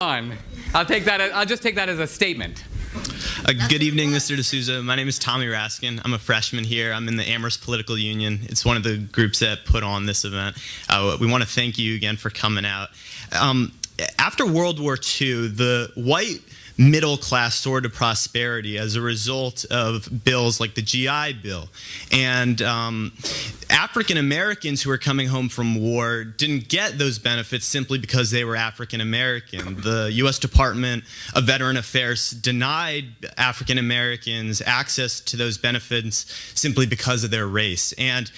on. I'll just take that as a statement. Good evening, Mr. DSouza. My name is Tommy Raskin. I'm a freshman here. I'm in the Amherst Political Union. It's one of the groups that put on this event. We want to thank you again for coming out. After World War II, the white middle class soared to prosperity as a result of bills like the GI Bill. And African Americans who were coming home from war didn't get those benefits simply because they were African American. The U.S. Department of Veteran Affairs denied African Americans access to those benefits simply because of their race. And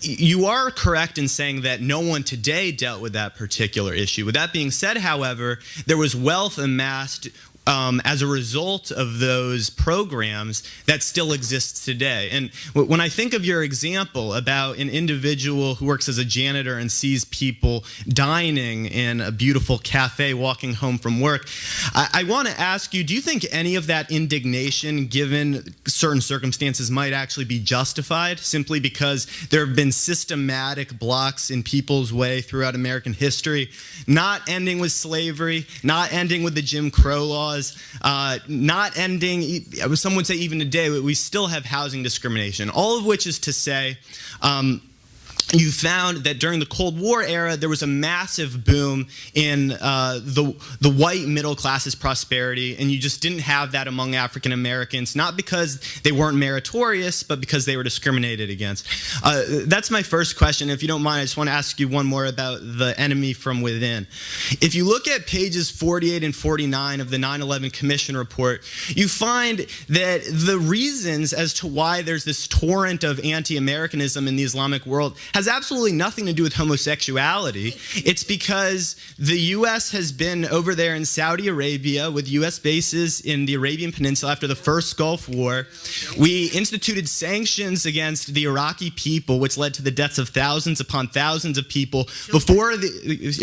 you are correct in saying that no one today dealt with that particular issue. With that being said, however, there was wealth amassed as a result of those programs that still exists today. And when I think of your example about an individual who works as a janitor and sees people dining in a beautiful cafe walking home from work, I want to ask you, do you think any of that indignation, given certain circumstances, might actually be justified simply because there have been systematic blocks in people's way throughout American history, not ending with slavery, not ending with the Jim Crow laws, not ending, some would say even today, we still have housing discrimination, all of which is to say, you found that during the Cold War era, there was a massive boom in the white middle class's prosperity, and you just didn't have that among African Americans, not because they weren't meritorious, but because they were discriminated against. That's my first question. If you don't mind, I just want to ask you one more about the enemy from within. If you look at pages 48 and 49 of the 9/11 Commission report, you find that the reasons as to why there's this torrent of anti-Americanism in the Islamic world has absolutely nothing to do with homosexuality. It's because the U.S. has been over there in Saudi Arabia with U.S. bases in the Arabian Peninsula after the first Gulf War. We instituted sanctions against the Iraqi people, which led to the deaths of thousands upon thousands of people before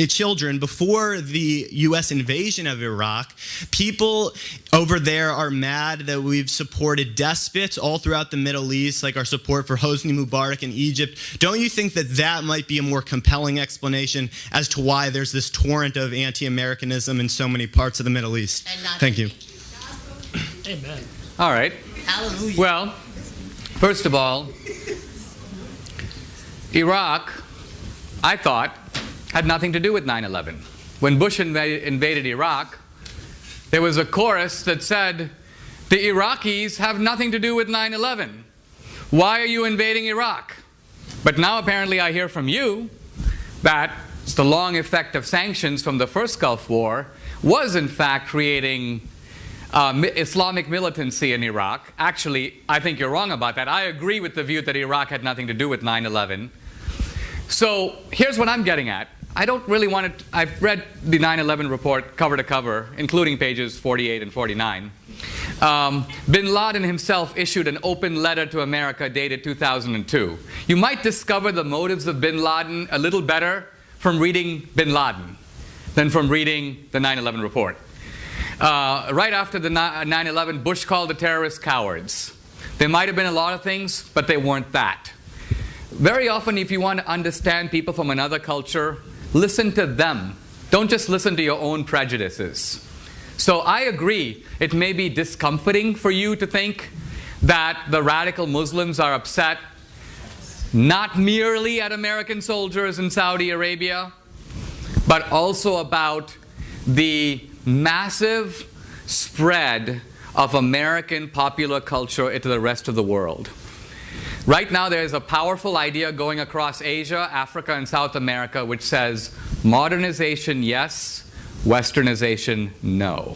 children, before the U.S. invasion of Iraq. People over there are mad that we've supported despots all throughout the Middle East, like our support for Hosni Mubarak in Egypt. Don't you think that that might be a more compelling explanation as to why there's this torrent of anti-Americanism in so many parts of the Middle East? Thank you. Amen. All right. Hallelujah. Well, first of all, Iraq, I thought, had nothing to do with 9/11. When Bush invaded Iraq, there was a chorus that said, the Iraqis have nothing to do with 9/11. Why are you invading Iraq? But now apparently I hear from you that the long effect of sanctions from the first Gulf War was in fact creating Islamic militancy in Iraq. Actually, I think you're wrong about that. I agree with the view that Iraq had nothing to do with 9/11. So here's what I'm getting at. I don't really want to, I've read the 9/11 report cover to cover, including pages 48 and 49. Bin Laden himself issued an open letter to America dated 2002. You might discover the motives of Bin Laden a little better from reading Bin Laden than from reading the 9/11 report. Right after the 9/11, Bush called the terrorists cowards. There might have been a lot of things, but they weren't that. Very often, if you want to understand people from another culture, listen to them. Don't just listen to your own prejudices. So I agree, it may be discomforting for you to think that the radical Muslims are upset not merely at American soldiers in Saudi Arabia, but also about the massive spread of American popular culture into the rest of the world. Right now there's a powerful idea going across Asia, Africa, and South America which says modernization, yes, Westernization, no.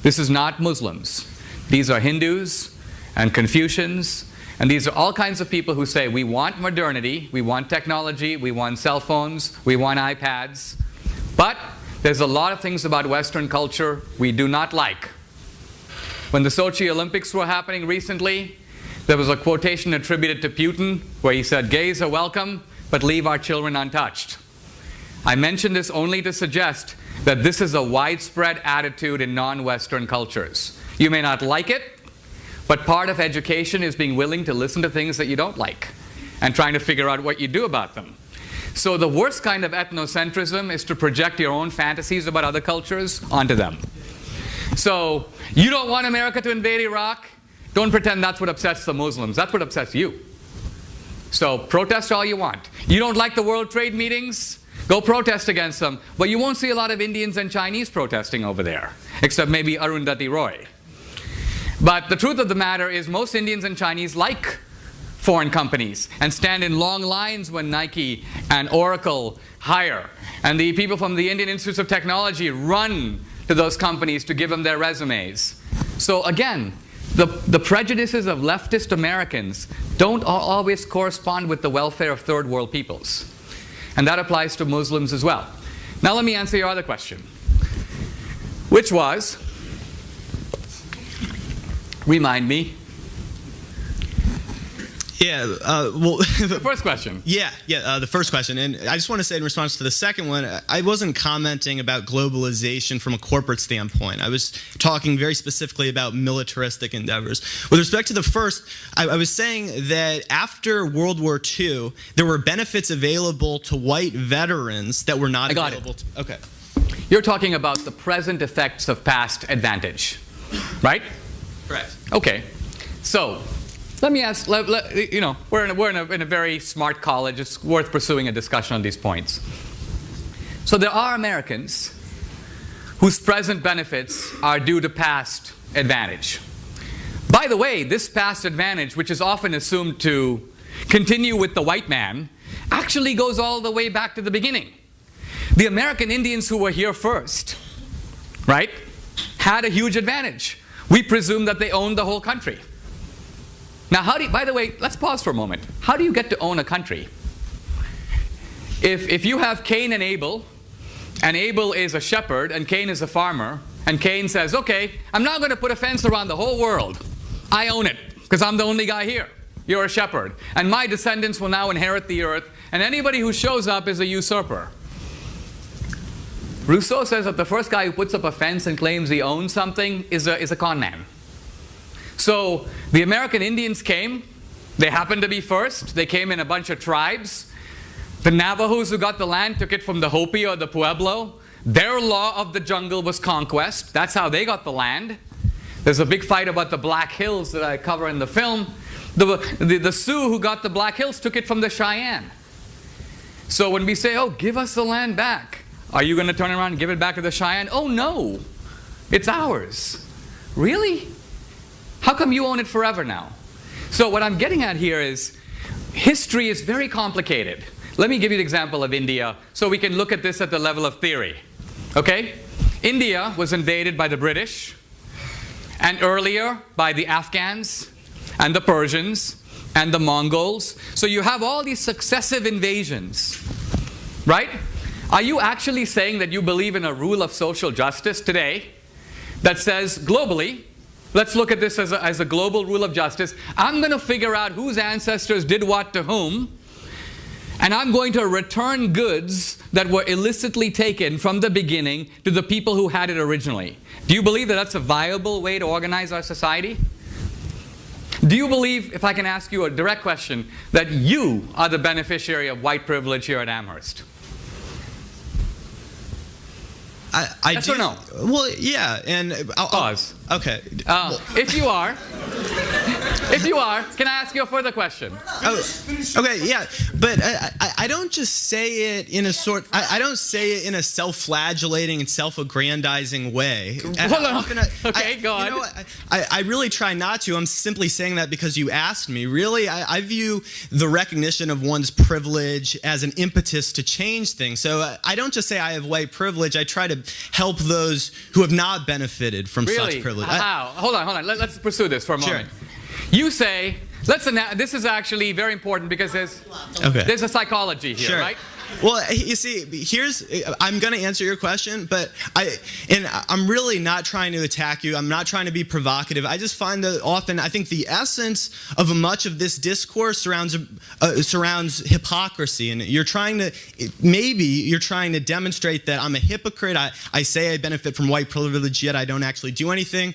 This is not Muslims. These are Hindus and Confucians, and these are all kinds of people who say we want modernity, we want technology, we want cell phones, we want iPads, but there's a lot of things about Western culture we do not like. When the Sochi Olympics were happening recently, there was a quotation attributed to Putin where he said, gays are welcome, but leave our children untouched. I mention this only to suggest that this is a widespread attitude in non-Western cultures. You may not like it, but part of education is being willing to listen to things that you don't like and trying to figure out what you do about them. So the worst kind of ethnocentrism is to project your own fantasies about other cultures onto them. So you don't want America to invade Iraq? Don't pretend that's what upsets the Muslims. That's what upsets you. So protest all you want. You don't like the World Trade meetings? Go protest against them. But you won't see a lot of Indians and Chinese protesting over there, except maybe Arundhati Roy. But the truth of the matter is most Indians and Chinese like foreign companies and stand in long lines when Nike and Oracle hire. And the people from the Indian Institutes of Technology run to those companies to give them their resumes. So again, the prejudices of leftist Americans don't always correspond with the welfare of third world peoples. And that applies to Muslims as well. Now let me answer your other question, which was, remind me. Yeah, well, the first question. The first question. And I just want to say in response to the second one, I wasn't commenting about globalization from a corporate standpoint. I was talking very specifically about militaristic endeavors. With respect to the first, I was saying that after World War II, there were benefits available to white veterans that were not available to... Okay. You're talking about the present effects of past advantage, right? Correct. Okay. So, let me ask, you know, we're in a very smart college. It's worth pursuing a discussion on these points. So there are Americans whose present benefits are due to past advantage. By the way, this past advantage, which is often assumed to continue with the white man, actually goes all the way back to the beginning. The American Indians who were here first, right, had a huge advantage. We presume that they owned the whole country. Now, by the way, let's pause for a moment. How do you get to own a country? If you have Cain and Abel is a shepherd, and Cain is a farmer, and Cain says, okay, I'm not going to put a fence around the whole world. I own it, because I'm the only guy here. You're a shepherd. And my descendants will now inherit the earth, and anybody who shows up is a usurper. Rousseau says that the first guy who puts up a fence and claims he owns something is a con man. So the American Indians came. They happened to be first. They came in a bunch of tribes. The Navajos who got the land took it from the Hopi or the Pueblo. Their law of the jungle was conquest. That's how they got the land. There's a big fight about the Black Hills that I cover in the film. The Sioux who got the Black Hills took it from the Cheyenne. So when we say, oh, give us the land back, are you going to turn around and give it back to the Cheyenne? Oh, no. It's ours. Really? How come you own it forever now? So what I'm getting at here is history is very complicated. Let me give you the example of India so we can look at this at the level of theory. Okay? India was invaded by the British, and earlier by the Afghans and the Persians and the Mongols. So you have all these successive invasions, right? Are you actually saying that you believe in a rule of social justice today that says globally, let's look at this as a global rule of justice. I'm going to figure out whose ancestors did what to whom, and I'm going to return goods that were illicitly taken from the beginning to the people who had it originally. Do you believe that that's a viable way to organize our society? Do you believe, if I can ask you a direct question, that you are the beneficiary of white privilege here at Amherst? I yes do. Or no? Well, yeah, and Pause. Okay. If you are, can I ask you a further question? Okay, yeah, but I don't just say it in a I don't say it in a self-flagellating and self-aggrandizing way. Hold on. Okay, go on. You know what? I really try not to. I'm simply saying that because you asked me. Really, I view the recognition of one's privilege as an impetus to change things. So I don't just say I have white privilege. I try to help those who have not benefited from such privilege. How? Hold on. Let's pursue this for a moment. You say, this is actually very important because there's a psychology here, right? Well, you see, I'm going to answer your question, but I'm really not trying to attack you. I'm not trying to be provocative. I just find that often, I think the essence of much of this discourse surrounds hypocrisy, and you're trying to demonstrate that I'm a hypocrite. I say I benefit from white privilege, yet I don't actually do anything.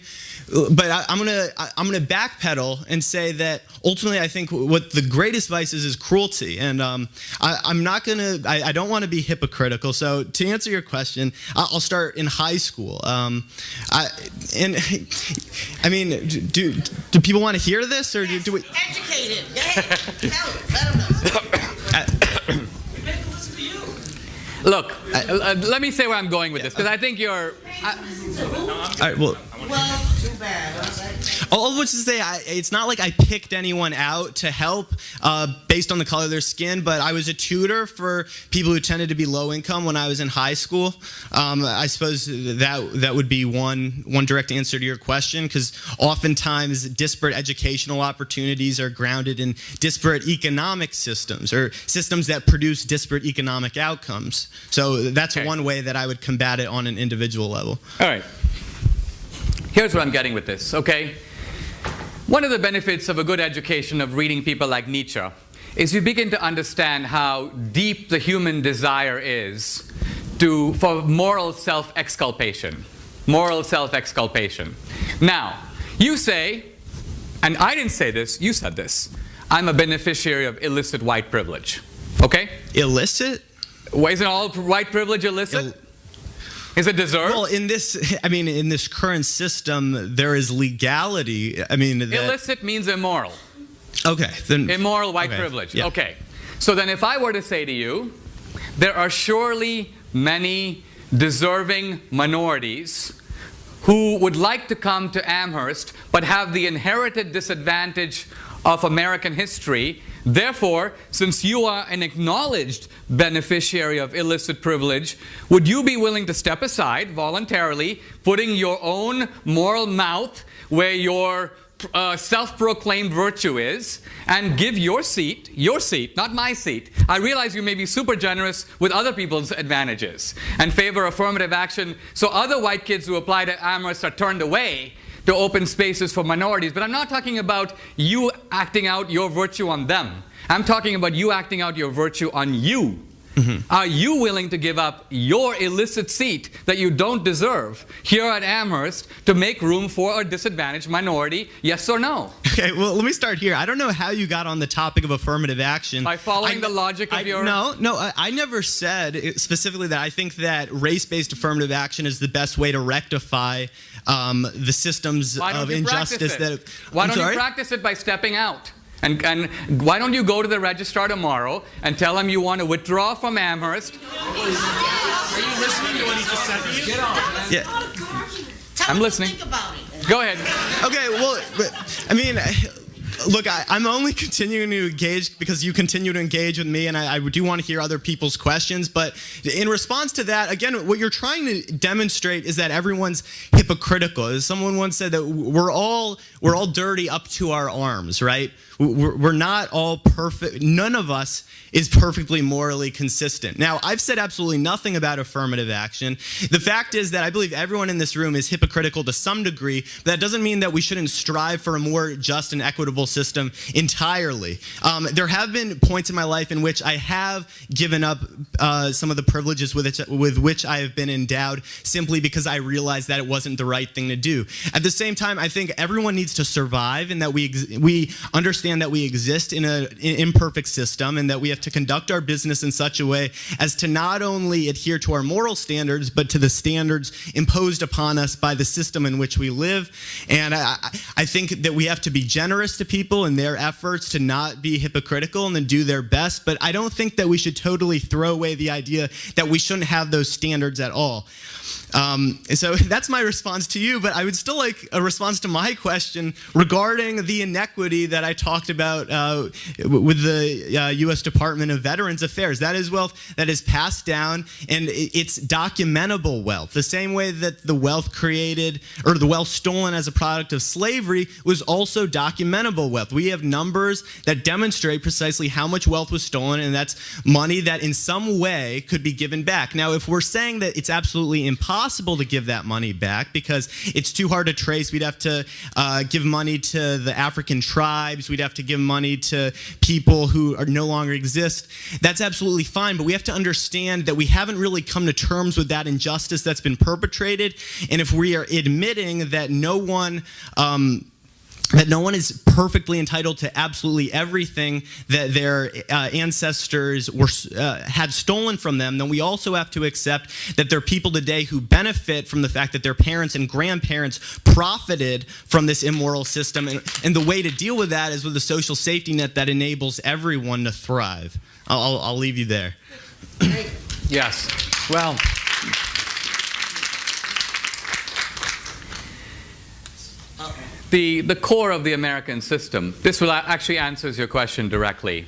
But I'm gonna backpedal and say that ultimately I think what the greatest vice is cruelty, and I'm not gonna I don't want to be hypocritical. So to answer your question, I'll start in high school. I mean, do people want to hear this, or do we? Educated. Let them know. Look, let me say where I'm going with this, because I think you're... all right, well, too bad. all of which is to say, it's not like I picked anyone out to help based on the color of their skin, but I was a tutor for people who tended to be low income when I was in high school. I suppose that would be one direct answer to your question, because oftentimes disparate educational opportunities are grounded in disparate economic systems, or systems that produce disparate economic outcomes. So that's one way that I would combat it on an individual level. All right. Here's what I'm getting with this, okay? One of the benefits of a good education of reading people like Nietzsche is you begin to understand how deep the human desire is for moral self-exculpation. Moral self-exculpation. Now, you say, and I didn't say this, you said this, I'm a beneficiary of illicit white privilege, okay? Illicit? Well, isn't all white privilege illicit? Is it deserved? Well, in this current system, there is legality. I mean, illicit means immoral. Okay, then immoral white privilege. Yeah. Okay. So then if I were to say to you, there are surely many deserving minorities who would like to come to Amherst but have the inherited disadvantage of American history. Therefore, since you are an acknowledged beneficiary of illicit privilege, would you be willing to step aside voluntarily, putting your own moral mouth where your self-proclaimed virtue is, and give your seat, not my seat. I realize you may be super generous with other people's advantages and favor affirmative action, so other white kids who apply to Amherst are turned away to open spaces for minorities. But I'm not talking about you acting out your virtue on them. I'm talking about you acting out your virtue on you. Mm-hmm. Are you willing to give up your illicit seat that you don't deserve here at Amherst to make room for a disadvantaged minority? Yes or no? Okay, well, let me start here. I don't know how you got on the topic of affirmative action. By following the logic of your... No, I never said specifically that I think that race-based affirmative action is the best way to rectify the systems of injustice that... Why don't you practice it by stepping out? And why don't you go to the registrar tomorrow and tell him you want to withdraw from Amherst? Are you listening to what he just said to you? Get on. Yeah. I'm listening. Think about it. Go ahead. Okay, well, I mean... Look, I'm only continuing to engage because you continue to engage with me, and I do want to hear other people's questions. But in response to that, again, what you're trying to demonstrate is that everyone's hypocritical. As someone once said, that we're all dirty up to our arms, right? We're not all perfect. None of us is perfectly morally consistent. Now, I've said absolutely nothing about affirmative action. The fact is that I believe everyone in this room is hypocritical to some degree. But that doesn't mean that we shouldn't strive for a more just and equitable system entirely. There have been points in my life in which I have given up some of the privileges with which I have been endowed simply because I realized that it wasn't the right thing to do. At the same time, I think everyone needs to survive, and that we understand that we exist in an imperfect system, and that we have to conduct our business in such a way as to not only adhere to our moral standards, but to the standards imposed upon us by the system in which we live. And I think that we have to be generous to people in their efforts to not be hypocritical and to do their best. But I don't think that we should totally throw away the idea that we shouldn't have those standards at all. So that's my response to you, but I would still like a response to my question regarding the inequity that I talked about with the U.S. Department of Veterans Affairs. That is wealth that is passed down, and it's documentable wealth. The same way that the wealth created, or the wealth stolen as a product of slavery, was also documentable wealth. We have numbers that demonstrate precisely how much wealth was stolen, and that's money that in some way could be given back. Now, if we're saying that it's absolutely impossible to give that money back because it's too hard to trace, we'd have to give money to the African tribes, we'd have to give money to people who no longer exist. That's absolutely fine, but we have to understand that we haven't really come to terms with that injustice that's been perpetrated, and if we are admitting that no one that no one is perfectly entitled to absolutely everything that their ancestors had stolen from them, then we also have to accept that there are people today who benefit from the fact that their parents and grandparents profited from this immoral system. And the way to deal with that is with a social safety net that enables everyone to thrive. I'll leave you there. Yes. Well, the core of the American system, this will actually answers your question directly,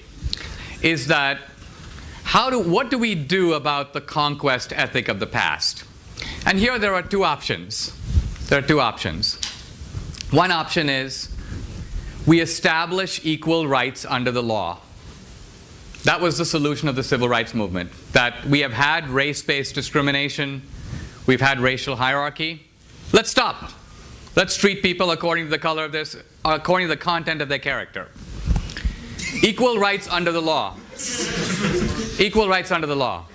is that what do we do about the conquest ethic of the past? And here there are two options. There are two options. One option is we establish equal rights under the law. That was the solution of the civil rights movement, that we have had race-based discrimination, we've had racial hierarchy. Let's stop. Let's treat people according to the color of this, according to the content of their character. Equal rights under the law. Equal rights under the law.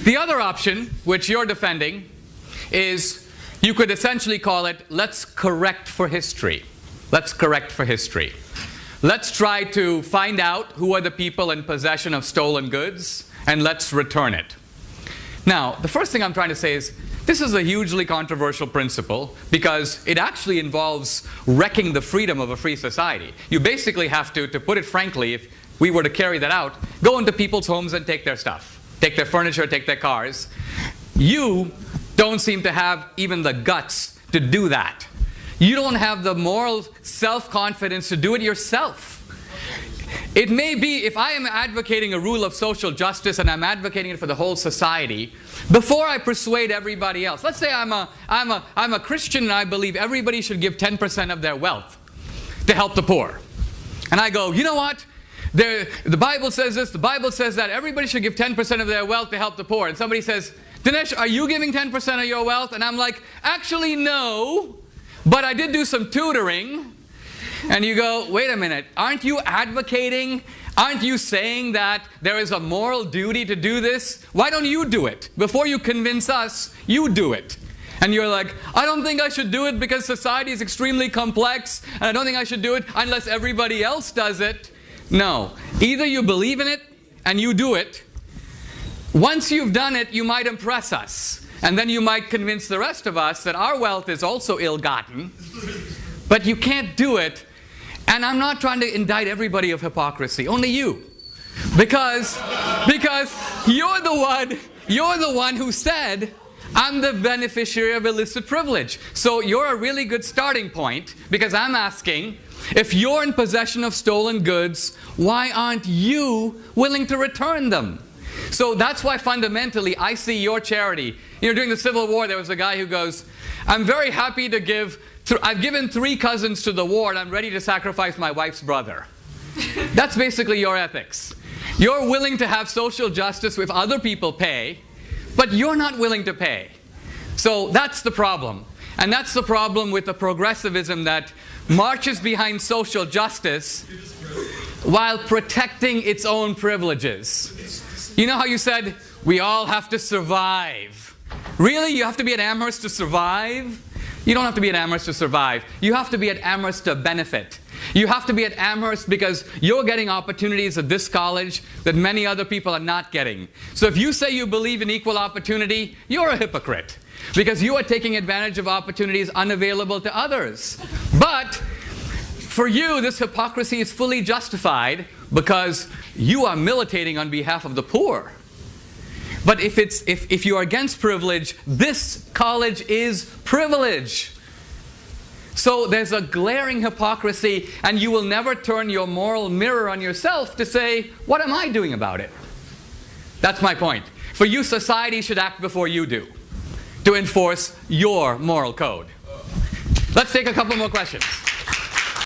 The other option, which you're defending, is you could essentially call it, let's correct for history. Let's correct for history. Let's try to find out who are the people in possession of stolen goods, and let's return it. Now, the first thing I'm trying to say is, this is a hugely controversial principle because it actually involves wrecking the freedom of a free society. You basically have to put it frankly, if we were to carry that out, go into people's homes and take their stuff. Take their furniture, take their cars. You don't seem to have even the guts to do that. You don't have the moral self-confidence to do it yourself. It may be, if I am advocating a rule of social justice and I'm advocating it for the whole society, before I persuade everybody else, let's say I'm a Christian and I believe everybody should give 10% of their wealth to help the poor. And I go, you know what? The Bible says this, the Bible says that, everybody should give 10% of their wealth to help the poor. And somebody says, Dinesh, are you giving 10% of your wealth? And I'm like, actually no, but I did do some tutoring. And you go, wait a minute, aren't you advocating, aren't you saying that there is a moral duty to do this? Why don't you do it? Before you convince us, you do it. And you're like, I don't think I should do it because society is extremely complex, and I don't think I should do it unless everybody else does it. No, either you believe in it and you do it. Once you've done it, you might impress us. And then you might convince the rest of us that our wealth is also ill-gotten. But you can't do it. And I'm not trying to indict everybody of hypocrisy, only you. Because you're the one who said, I'm the beneficiary of illicit privilege. So you're a really good starting point, because I'm asking, if you're in possession of stolen goods, why aren't you willing to return them? So that's why fundamentally I see your charity. You know, during the Civil War, there was a guy who goes, I'm very happy to give, I've given 3 cousins to the war and I'm ready to sacrifice my wife's brother. That's basically your ethics. You're willing to have social justice if other people pay, but you're not willing to pay. So that's the problem. And that's the problem with the progressivism that marches behind social justice while protecting its own privileges. You know how you said, we all have to survive. Really? You have to be at Amherst to survive? You don't have to be at Amherst to survive. You have to be at Amherst to benefit. You have to be at Amherst because you're getting opportunities at this college that many other people are not getting. So if you say you believe in equal opportunity, you're a hypocrite, because you are taking advantage of opportunities unavailable to others. But for you, this hypocrisy is fully justified because you are militating on behalf of the poor. But if you are against privilege, this college is privilege. So there's a glaring hypocrisy, and you will never turn your moral mirror on yourself to say, what am I doing about it? That's my point. For you, society should act before you do, to enforce your moral code. Let's take a couple more questions.